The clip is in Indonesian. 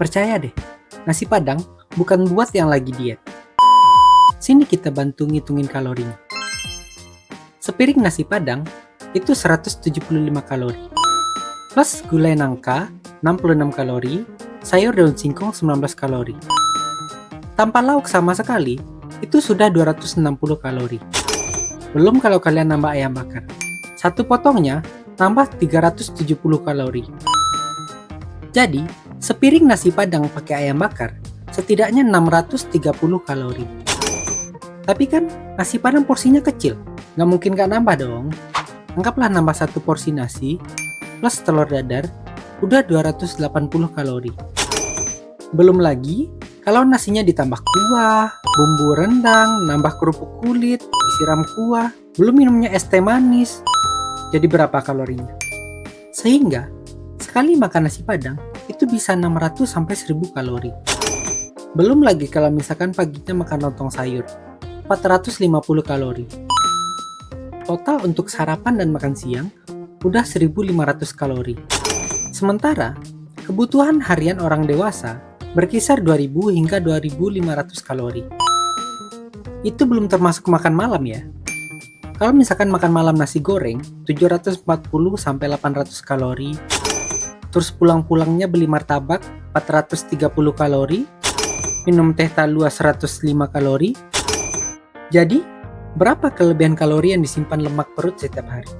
Percaya deh, nasi Padang bukan buat yang lagi diet. Sini kita bantu ngitungin kalorinya. Sepiring nasi Padang itu 175 kalori. Plus gulai nangka 66 kalori, sayur daun singkong 19 kalori. Tanpa lauk sama sekali, itu sudah 260 kalori. Belum kalau kalian nambah ayam bakar. Satu potongnya tambah 370 kalori. Jadi, sepiring nasi Padang pakai ayam bakar setidaknya 630 kalori. Tapi kan nasi Padang porsinya kecil, nggak mungkin nggak nambah dong. Anggaplah nambah satu porsi nasi plus telur dadar, udah 280 kalori. Belum lagi kalau nasinya ditambah kuah, bumbu rendang, nambah kerupuk kulit, disiram kuah, belum minumnya es teh manis. Jadi berapa kalorinya? Sehingga sekali makan nasi Padang itu bisa 600 sampai 1000 kalori. Belum lagi kalau misalkan paginya makan lontong sayur, 450 kalori. Total untuk sarapan dan makan siang udah 1500 kalori. Sementara kebutuhan harian orang dewasa berkisar 2000 hingga 2500 kalori. Itu belum termasuk makan malam ya. Kalau misalkan makan malam nasi goreng 740 sampai 800 kalori. Terus pulang-pulangnya beli martabak 430 kalori. Minum teh talua 105 kalori. Jadi, berapa kelebihan kalori yang disimpan lemak perut setiap hari?